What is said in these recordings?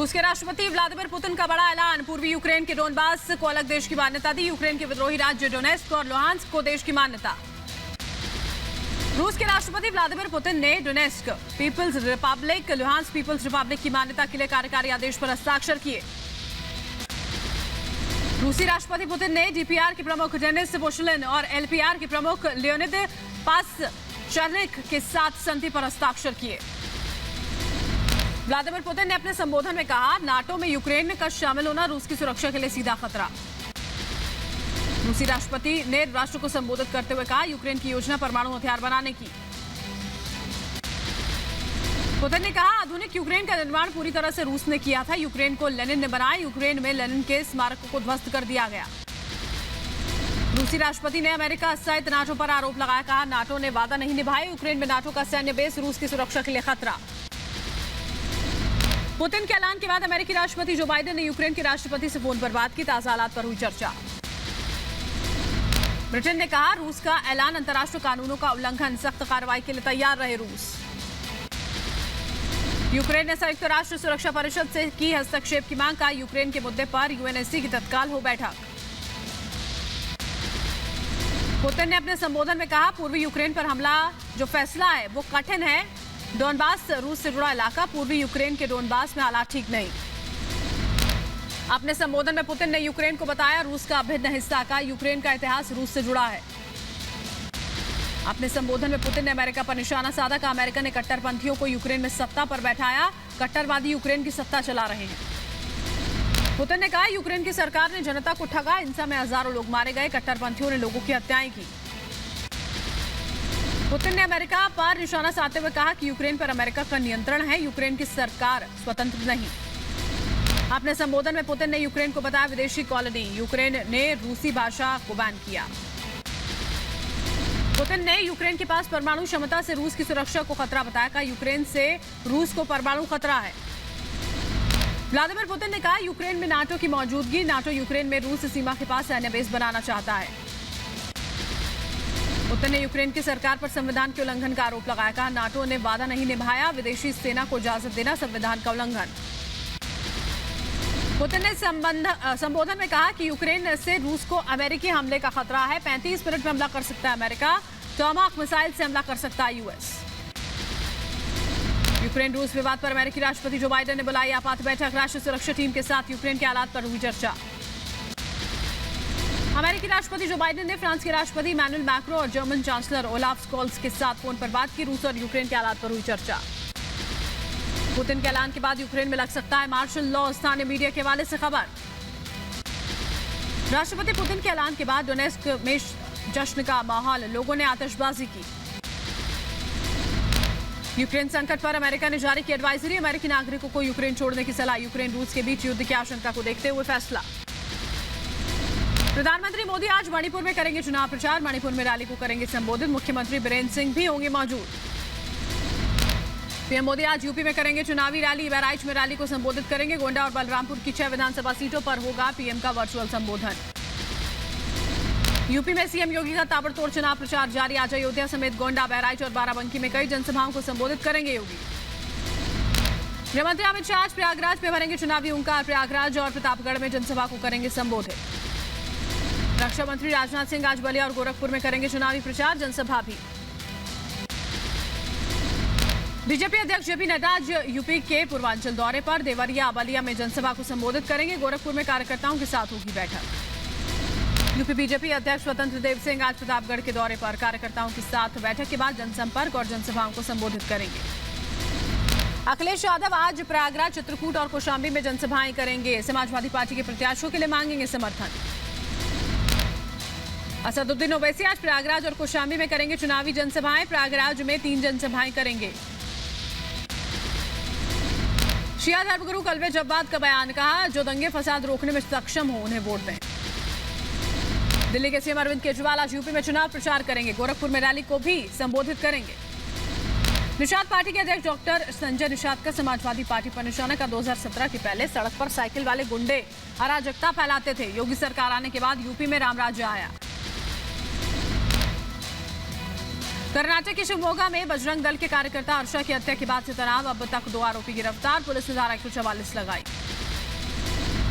रूस के राष्ट्रपति व्लादिमीर पुतिन का बड़ा ऐलान, पूर्वी यूक्रेन के डोनबास को अलग देश की मान्यता दी। यूक्रेन के विद्रोही राज्य डोनेस्क और लुहांस्क को देश की मान्यता। रूस के राष्ट्रपति व्लादिमीर पुतिन ने Donetsk People's Republic, Luhansk People's Republic की मान्यता के लिए कार्यकारी आदेश पर हस्ताक्षर किए। रूसी राष्ट्रपति पुतिन ने डीपीआर के प्रमुख डेनिस बुशलिन और एलपीआर के प्रमुख लियोनिद पासचरनिक के साथ संधि पर हस्ताक्षर किए। व्लादिमीर पुतिन ने अपने संबोधन में कहा, नाटो में यूक्रेन का शामिल होना रूस की सुरक्षा के लिए सीधा खतरा। रूसी राष्ट्रपति ने राष्ट्र को संबोधित करते हुए कहा, यूक्रेन की योजना परमाणु हथियार बनाने की। पुतिन ने कहा, आधुनिक यूक्रेन का निर्माण पूरी तरह से रूस ने किया था। यूक्रेन को लेनिन ने बनाया। यूक्रेन में लेनिन के स्मारकों को ध्वस्त कर दिया गया। रूसी राष्ट्रपति ने अमेरिका सहित नाटो पर आरोप लगाया, कहा नाटो ने वादा नहीं निभाया। यूक्रेन में नाटो का सैन्य बेस रूस की सुरक्षा के लिए खतरा। पुतिन के ऐलान के बाद अमेरिकी राष्ट्रपति जो बाइडेन ने यूक्रेन के राष्ट्रपति से फोन पर बात की। ताजा हालात पर हुई चर्चा। ब्रिटेन ने कहा, रूस का ऐलान अंतर्राष्ट्रीय कानूनों का उल्लंघन, सख्त कार्रवाई के लिए तैयार रहे रूस। यूक्रेन ने संयुक्त राष्ट्र सुरक्षा परिषद से की हस्तक्षेप की मांग, का यूक्रेन के मुद्दे पर यूएनएससी की तत्काल हो बैठक। पुतिन ने अपने संबोधन में कहा, पूर्वी यूक्रेन पर हमला जो फैसला है वो कठिन है। डोनबास रूस से जुड़ा इलाका, पूर्वी यूक्रेन के डोनबास में हालात ठीक नहीं। अपने संबोधन में पुतिन ने यूक्रेन को बताया, रूस का अभिन्न हिस्सा का यूक्रेन का इतिहास रूस से जुड़ा है। अपने संबोधन में पुतिन ने अमेरिका पर निशाना साधा, का अमेरिका ने कट्टरपंथियों को यूक्रेन में सत्ता पर बैठाया। कट्टरवादी यूक्रेन की सत्ता चला रहे हैं। पुतिन ने कहा, यूक्रेन की सरकार ने जनता को ठगा, हिंसा में हजारों लोग मारे गए। कट्टरपंथियों ने लोगों की हत्याएं की। पुतिन ने अमेरिका पर निशाना साधते हुए कहा कि यूक्रेन पर अमेरिका का नियंत्रण है, यूक्रेन की सरकार स्वतंत्र नहीं। अपने संबोधन में पुतिन ने यूक्रेन को बताया विदेशी कॉलोनी। यूक्रेन ने रूसी भाषा को बैन किया। पुतिन ने यूक्रेन के पास परमाणु क्षमता से रूस की सुरक्षा को खतरा बताया, का यूक्रेन से रूस को परमाणु खतरा है। व्लादिमीर पुतिन ने कहा, यूक्रेन में नाटो की मौजूदगी, नाटो यूक्रेन में रूस सीमा के पास सैन्य बेस बनाना चाहता है। पुतिन ने यूक्रेन की सरकार पर संविधान के उल्लंघन का आरोप लगाया, कहा नाटो ने वादा नहीं निभाया। विदेशी सेना को इजाजत देना संविधान का उल्लंघन। पुतिन ने संबोधन में कहा कि यूक्रेन से रूस को अमेरिकी हमले का खतरा है। 35 मिनट में हमला कर सकता है अमेरिका। टॉमाहॉक मिसाइल से हमला कर सकता है यूएस। यूक्रेन रूस विवाद पर अमेरिकी राष्ट्रपति जो बाइडेन ने बुलाई आपात बैठक। राष्ट्रीय सुरक्षा टीम के साथ यूक्रेन के हालात पर हुई चर्चा। अमेरिकी राष्ट्रपति जो बाइडेन ने फ्रांस के राष्ट्रपति इमैनुअल मैक्रो और जर्मन चांसलर ओलाफ स्कॉल्स के साथ फोन पर बात की। रूस और यूक्रेन के हालात पर हुई चर्चा। पुतिन के ऐलान के बाद यूक्रेन में लग सकता है मार्शल लॉ, स्थानीय मीडिया के हवाले से खबर। राष्ट्रपति पुतिन के ऐलान के बाद डोनेस्क में जश्न का माहौल, लोगों ने आतिशबाजी की। यूक्रेन संकट पर अमेरिका ने जारी की एडवाइजरी। अमेरिकी नागरिकों को यूक्रेन छोड़ने की सलाह। यूक्रेन रूस के बीच युद्ध की आशंका को देखते हुए फैसला। प्रधानमंत्री मोदी आज मणिपुर में करेंगे चुनाव प्रचार। मणिपुर में रैली को करेंगे संबोधित। मुख्यमंत्री बीरेन्द्र सिंह भी होंगे मौजूद। पीएम मोदी आज यूपी में करेंगे चुनावी रैली। बहराइच में रैली को संबोधित करेंगे। गोंडा और बलरामपुर की 6 विधानसभा सीटों पर होगा पीएम का वर्चुअल संबोधन। यूपी में सीएम योगी का ताबड़तोड़ चुनाव प्रचार जारी। आज अयोध्या समेत गोंडा, बहराइच और बाराबंकी में कई जनसभाओं को संबोधित करेंगे योगी। गृहमंत्री अमित शाह आज प्रयागराज में भरेंगे चुनावी हुंकार। प्रयागराज और प्रतापगढ़ में जनसभा को करेंगे संबोधित। रक्षा मंत्री राजनाथ सिंह आज बलिया और गोरखपुर में करेंगे चुनावी प्रचार, जनसभा भी। बीजेपी अध्यक्ष जेपी नड्डा आज यूपी के पूर्वांचल दौरे पर। देवरिया, बलिया में जनसभा को संबोधित करेंगे। गोरखपुर में कार्यकर्ताओं के साथ होगी बैठक। यूपी बीजेपी अध्यक्ष स्वतंत्र देव सिंह आज प्रतापगढ़ के दौरे पर। कार्यकर्ताओं के साथ बैठक के बाद जनसंपर्क और जनसभाओं को संबोधित करेंगे। अखिलेश यादव आज प्रयागराज, चित्रकूट और कौशाम्बी में जनसभाएं करेंगे। समाजवादी पार्टी के प्रत्याशियों के लिए मांगेंगे समर्थन। असदुद्दीन ओवैसी आज प्रयागराज और कौशाम्बी में करेंगे चुनावी जनसभाएं। प्रयागराज में 3 जनसभाएं करेंगे। शिया धर्मगुरु कल्बे जब्बाद का बयान, कहा जो दंगे फसाद रोकने में सक्षम हो उन्हें वोट दें। दिल्ली के सीएम अरविंद केजरीवाल आज यूपी में चुनाव प्रचार करेंगे। गोरखपुर में रैली को भी संबोधित करेंगे। निषाद पार्टी के अध्यक्ष डॉक्टर संजय निषाद का समाजवादी पार्टी पर निशाना, का 2017 के पहले सड़क पर साइकिल वाले गुंडे अराजकता फैलाते थे। योगी सरकार आने के बाद यूपी में रामराज्य आया। कर्नाटक के शिवमोगा में बजरंग दल के कार्यकर्ता हर्षा की हत्या के बाद से तनाव, अब तक 2 आरोपी गिरफ्तार, पुलिस ने धारा 144 लगाई।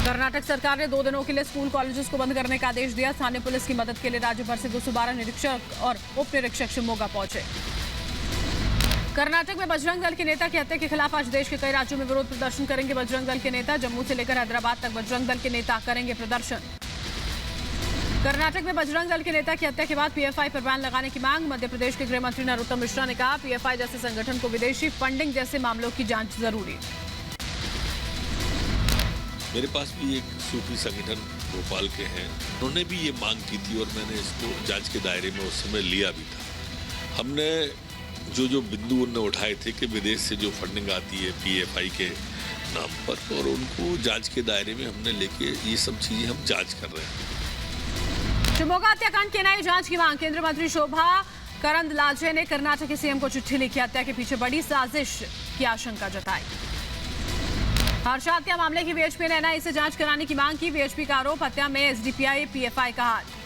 कर्नाटक सरकार ने 2 दिनों के लिए स्कूल कॉलेजेस को बंद करने का आदेश दिया। स्थानीय पुलिस की मदद के लिए राज्य भर से 212 निरीक्षक और उप निरीक्षक शिवमोगा पहुंचे। कर्नाटक में बजरंग दल के नेता की हत्या के खिलाफ आज देश के कई राज्यों में विरोध प्रदर्शन करेंगे बजरंग दल के नेता। जम्मू से लेकर हैदराबाद तक बजरंग दल के नेता करेंगे प्रदर्शन। कर्नाटक में बजरंग दल के नेता की हत्या के बाद पीएफआई पर बैन लगाने की मांग। मध्य प्रदेश के गृह मंत्री नरोत्तम मिश्रा ने कहा, पीएफआई जैसे संगठन को विदेशी फंडिंग जैसे मामलों की जांच जरूरी। मेरे पास भी एक सूफी संगठन भोपाल के हैं, उन्होंने भी ये मांग की थी और मैंने इसको जांच के दायरे में उस समय लिया भी था। हमने जो बिंदु उन्होंने उठाए थे कि विदेश से जो फंडिंग आती है पीएफआई के नाम पर, और उनको जांच के दायरे में हमने लेके ये सब चीजें हम जांच कर रहे हैं। शिवमोगा हत्याकांड की नई जांच की मांग। केंद्रीय मंत्री शोभा करंदलाजे ने कर्नाटक के सीएम को चिट्ठी लिखी, हत्या के पीछे बड़ी साजिश की आशंका जताई। हर्षा हत्या मामले की वीएचपी ने एनआईए से जांच कराने की मांग की। वीएचपी का आरोप, हत्या में एसडीपीआई पीएफआई का हाथ।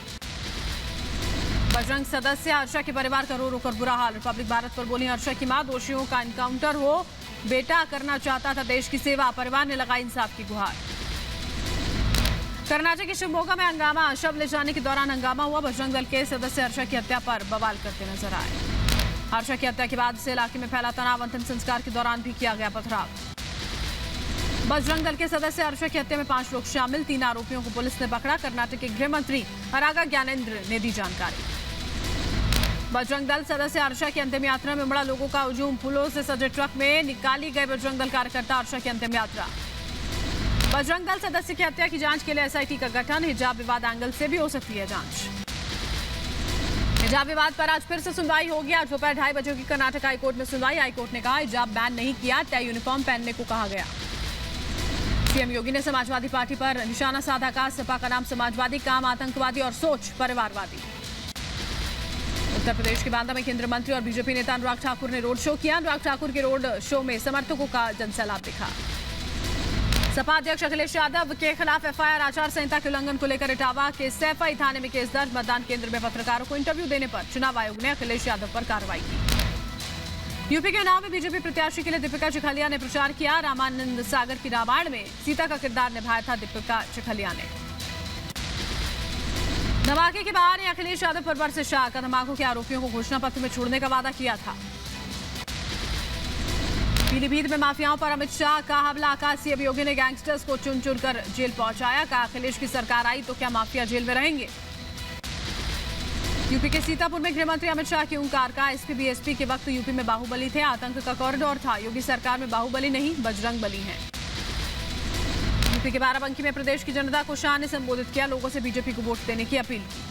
बजरंग सदस्य हर्षा के परिवार का रो रो कर बुरा हाल। रिपब्लिक भारत पर बोली हर्षा की मां, दोषियों का एनकाउंटर हो, बेटा करना चाहता था देश की सेवा, परिवार ने लगाई इंसाफ की गुहार। कर्नाटक के शिवमोगा में हंगामा, शव ले जाने के दौरान हंगामा हुआ। बजरंग दल के सदस्य हर्षा की हत्या पर बवाल करते नजर आए। हर्षा की हत्या के बाद से इलाके में फैला तनाव, अंतिम संस्कार के दौरान भी किया गया पथराव। बजरंग दल के सदस्य हर्षा की हत्या में 5 लोग शामिल, 3 आरोपियों को पुलिस ने पकड़ा। कर्नाटक के गृह मंत्री अरागा ज्ञानेंद्र ने दी जानकारी। बजरंग दल सदस्य हर्षा की अंतिम यात्रा में उमड़ा लोगों का हुजूम, फूलों से सजे ट्रक में निकाली गए बजरंग दल कार्यकर्ता हर्षा की अंतिम यात्रा। बजरंग दल सदस्य की हत्या की जांच के लिए एसआईटी का गठन, हिजाब विवाद एंगल से भी हो सकती है जांच। हिजाब विवाद पर आज फिर से सुनवाई होगी। आज दोपहर 2:30 बजे की कर्नाटक हाईकोर्ट में सुनवाई। हाईकोर्ट ने कहा, हिजाब बैन नहीं किया, तय यूनिफॉर्म पहनने को कहा गया। सीएम योगी ने समाजवादी पार्टी पर निशाना साधा, कहा सपा का नाम समाजवादी, काम आतंकवादी और सोच परिवारवादी। उत्तर प्रदेश के बांदा में केंद्रीय मंत्री और बीजेपी नेता अनुराग ठाकुर ने रोड शो किया। अनुराग ठाकुर के रोड शो में समर्थकों का जनसैलाब दिखा। सपा अध्यक्ष अखिलेश यादव के खिलाफ एफआईआर, आचार संहिता के उल्लंघन को लेकर इटावा के सैफई थाने में केस दर्ज। मतदान केंद्र में पत्रकारों को इंटरव्यू देने पर चुनाव आयोग ने अखिलेश यादव पर कार्रवाई की। यूपी के उन्नाव में बीजेपी प्रत्याशी के लिए दीपिका चिखलिया ने प्रचार किया। रामानंद सागर की रामायण में सीता का किरदार निभाया था दीपिका चिखलिया ने। धमाके के बाद अखिलेश यादव पर बरसे शाह, धमाकों के आरोपियों को घोषणा पत्र में छोड़ने का वादा किया था। पीलीभीत में माफियाओं पर अमित शाह का हमला, आकाशी अभियोगी ने गैंगस्टर्स को चुन चुन कर जेल पहुंचाया। कहा, अखिलेश की सरकार आई तो क्या माफिया जेल में रहेंगे। यूपी के सीतापुर में गृह मंत्री अमित शाह की हुंकार, का एसपी बीएसपी के वक्त यूपी में बाहुबली थे, आतंक का कॉरिडोर था। योगी सरकार में बाहुबली नहीं बजरंग बली है। यूपी के बाराबंकी में प्रदेश की जनता को शाह ने संबोधित किया, लोगों से बीजेपी को वोट देने की अपील की।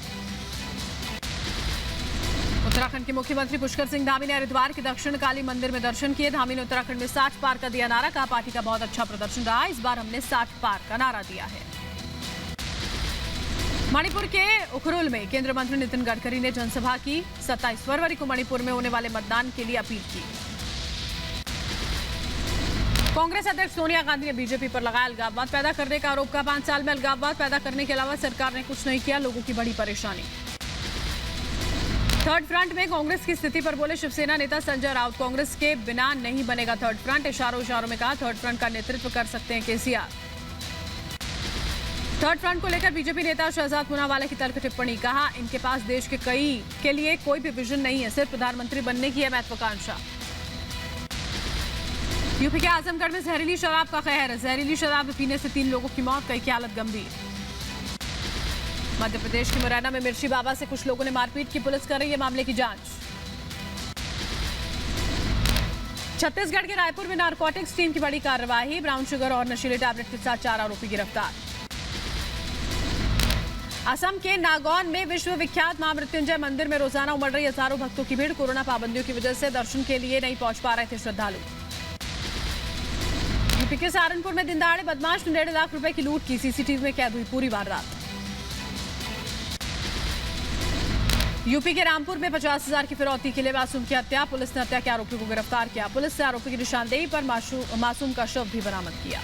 उत्तराखंड के मुख्यमंत्री पुष्कर सिंह धामी ने हरिद्वार के दक्षिण काली मंदिर में दर्शन किए। धामी ने उत्तराखंड में 60 पार का दिया नारा, कहा पार्टी का बहुत अच्छा प्रदर्शन रहा, इस बार हमने 60 पार का नारा दिया है। मणिपुर के उखरुल में केंद्रीय मंत्री नितिन गडकरी ने जनसभा की। 27 फरवरी को मणिपुर में होने वाले मतदान के लिए अपील की। कांग्रेस अध्यक्ष सोनिया गांधी ने बीजेपी पर लगाया अलगाववाद पैदा करने का आरोप, का 5 साल में अलगाववाद पैदा करने के अलावा सरकार ने कुछ नहीं किया, लोगों की बड़ी परेशानी। थर्ड फ्रंट में कांग्रेस की स्थिति पर बोले शिवसेना नेता संजय राउत, कांग्रेस के बिना नहीं बनेगा थर्ड फ्रंट। इशारों में कहा, थर्ड फ्रंट का नेतृत्व कर सकते हैं केसीआर। थर्ड फ्रंट को लेकर बीजेपी नेता शहजाद पूनावाला की तल्ख टिप्पणी, कहा इनके पास देश के लिए कोई भी विजन नहीं है, सिर्फ प्रधानमंत्री बनने की है महत्वाकांक्षा। यूपी के आजमगढ़ में जहरीली शराब का कहर, जहरीली शराब पीने से 3 लोगों की मौत, कई की हालत गंभीर। मध्य प्रदेश के मुरैना में मिर्ची बाबा से कुछ लोगों ने मारपीट की, पुलिस कर रही है मामले की जांच। छत्तीसगढ़ के रायपुर में नारकोटिक्स टीम की बड़ी कार्रवाई, ब्राउन शुगर और नशीले टैबलेट के साथ 4 आरोपी गिरफ्तार। असम के नागौन में विश्व विख्यात मां मृत्युंजय मंदिर में रोजाना उमड़ रही हजारों भक्तों की भीड़, कोरोना पाबंदियों की वजह से दर्शन के लिए नहीं पहुंच पा रहे थे श्रद्धालु। यूपी के सहारनपुर में दिनदहाड़े बदमाश ने 1.5 लाख रुपए की लूट की, सीसीटीवी में कैद हुई पूरी वारदात। यूपी के रामपुर में 50,000 की फिरौती के लिए मासूम की हत्या, पुलिस ने हत्या के आरोपी को गिरफ्तार किया। पुलिस ने आरोपी की निशानदेही पर मासूम का शव भी बरामद किया।